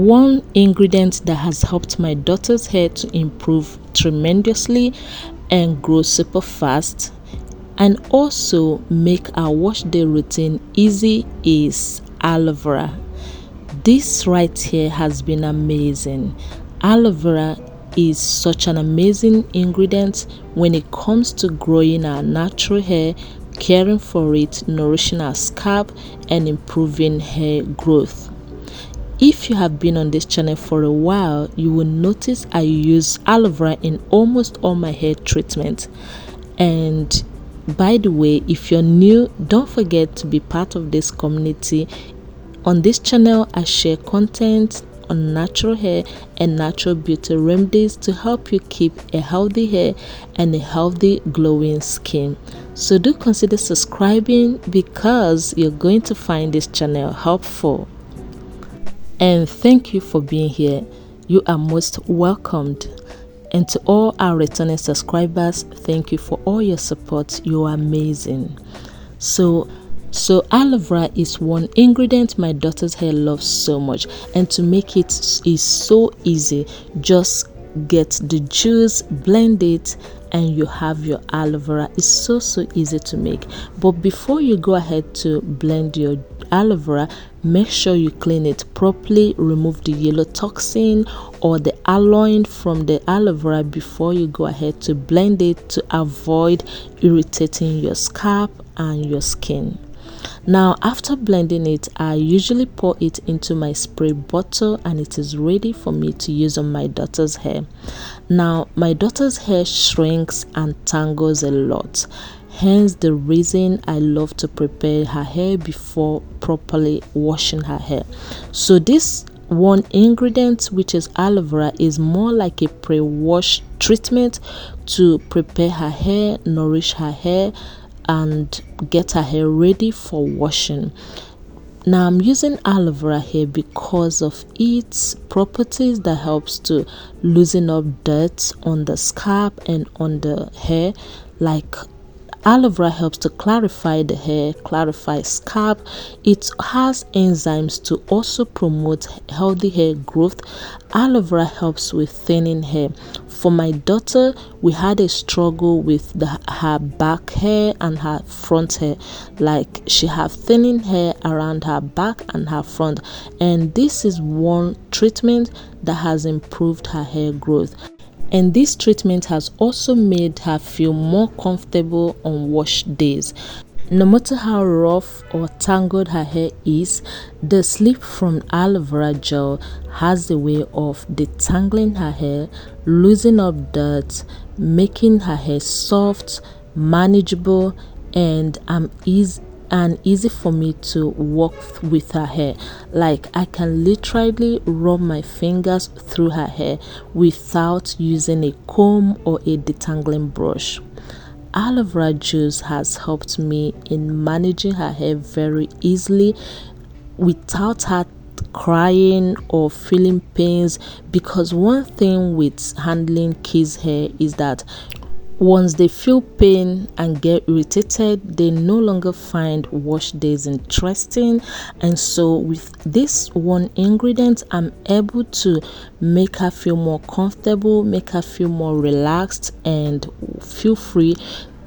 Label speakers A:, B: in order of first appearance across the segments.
A: one ingredient that has helped my daughter's hair to improve tremendously and grow super fast and also make our wash day routine easy is aloe vera. This right here has been amazing. Aloe vera is such an amazing ingredient when it comes to growing our natural hair, caring for it, nourishing our scalp, and improving hair growth. If you have been on this channel for a while, you will notice I use aloe vera in almost all my hair treatments. And by the way, if you're new, don't forget to be part of this community. On this channel, I share content on natural hair and natural beauty remedies to help you keep a healthy hair and a healthy glowing skin. So do consider subscribing because you're going to find this channel helpful. And thank you for being here. You are most welcomed. And to all our returning subscribers, thank you for all your support. You are amazing. So aloe vera is one ingredient my daughter's hair loves so much, and to make it is so easy. Just get the juice, blend it, and you have your aloe vera. It's so easy to make. But before you go ahead to blend your aloe vera, make sure you clean it properly, remove the yellow toxin or the aloe from the aloe vera before you go ahead to blend it to avoid irritating your scalp and your skin. Now after blending it, I usually pour it into my spray bottle and it is ready for me to use on my daughter's hair. Now my daughter's hair shrinks and tangles a lot, hence the reason I love to prepare her hair before properly washing her hair. So this one ingredient, which is aloe vera, is more like a pre-wash treatment to prepare her hair, nourish her hair, and get her hair ready for washing. Now I'm using aloe vera here because of its properties that helps to loosen up dirt on the scalp and on the hair. Like aloe vera helps to clarify the hair, clarify scalp. It has enzymes to also promote healthy hair growth. Aloe vera helps with thinning hair. For my daughter, we had a struggle with her back hair and her front hair. Like she have thinning hair around her back and her front, and this is one treatment that has improved her hair growth. And this treatment has also made her feel more comfortable on wash days. No matter how rough or tangled her hair is, the slip from aloe vera gel has a way of detangling her hair, loosening up dirt, making her hair soft, manageable, and easy for me to work with her hair. Like I can literally rub my fingers through her hair without using a comb or a detangling brush. Aloe vera juice has helped me in managing her hair very easily without her crying or feeling pains, because one thing with handling kids' hair is that once they feel pain and get irritated, they no longer find wash days interesting. And so with this one ingredient, I'm able to make her feel more comfortable, make her feel more relaxed, and feel free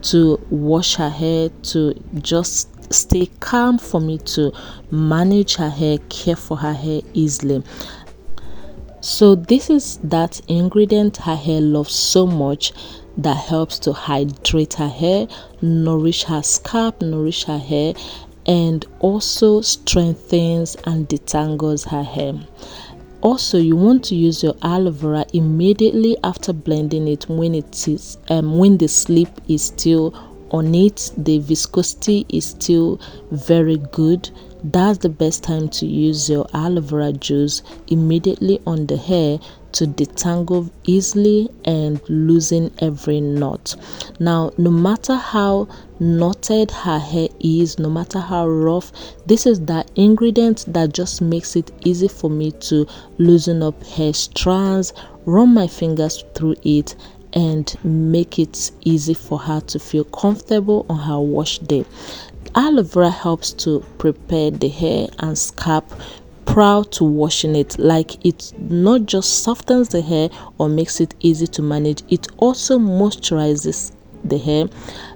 A: to wash her hair, to just stay calm for me to manage her hair, care for her hair easily. So this is that ingredient her hair loves so much, that helps to hydrate her hair, nourish her scalp, nourish her hair, and also strengthens and detangles her hair. Also, you want to use your aloe vera immediately after blending it when the slip is still on it, the viscosity is still very good. That's the best time to use your aloe vera juice immediately on the hair to detangle easily and loosen every knot. Now, no matter how knotted her hair is, no matter how rough, this is that ingredient that just makes it easy for me to loosen up hair strands, run my fingers through it, and make it easy for her to feel comfortable on her wash day. Aloe vera helps to prepare the hair and scalp prior to washing it. Like, it not just softens the hair or makes it easy to manage, it also moisturizes the hair,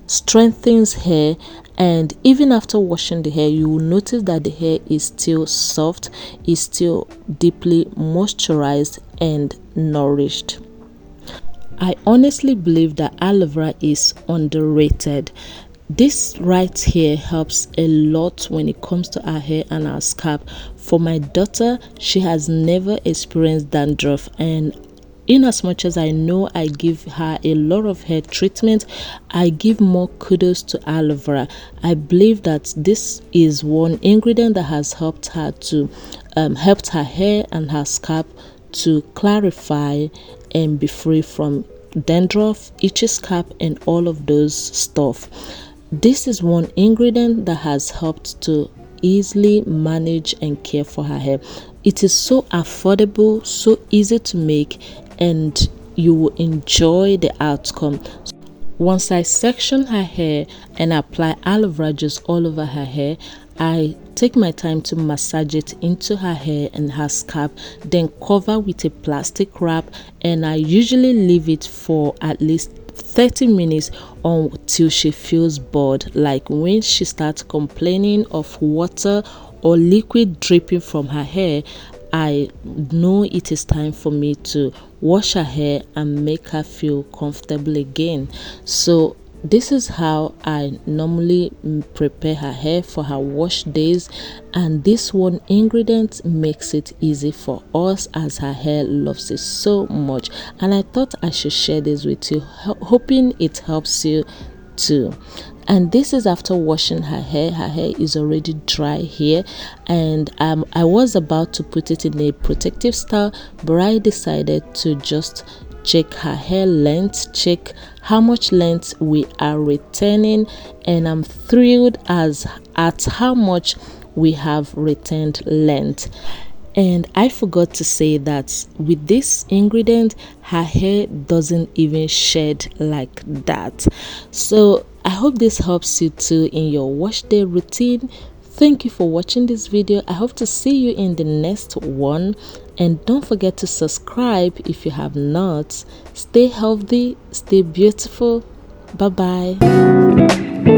A: strengthens hair, and even after washing the hair, you will notice that the hair is still soft, is still deeply moisturized and nourished. I honestly believe that aloe vera is underrated. This right here helps a lot when it comes to our hair and our scalp. For my daughter, she has never experienced dandruff, and in as much as I know I give her a lot of hair treatment, I give more kudos to aloe vera. I believe that this is one ingredient that has helped her to helped her hair and her scalp to clarify and be free from dandruff, itchy scalp, and all of those stuff. This is one ingredient that has helped to easily manage and care for her hair. It is so affordable, so easy to make, and you will enjoy the outcome. Once I section her hair and apply aloe vera juice all over her hair, I take my time to massage it into her hair and her scalp, then cover with a plastic wrap, and I usually leave it for at least 30 minutes until she feels bored. Like when she starts complaining of water or liquid dripping from her hair, I know it is time for me to wash her hair and make her feel comfortable again. So this is how I normally prepare her hair for her wash days, and this one ingredient makes it easy for us as her hair loves it so much. And I thought I should share this with you, hoping it helps you too. And this is after washing her hair. Her hair is already dry here, and I was about to put it in a protective style, but I decided to just check her hair length, check how much length we are retaining, and I'm thrilled at how much we have retained length. And I forgot to say that with this ingredient, her hair doesn't even shed like that. So I hope this helps you too in your wash day routine. Thank you for watching this video. I hope to see you in the next one. And don't forget to subscribe if you have not. Stay healthy, stay beautiful. Bye bye.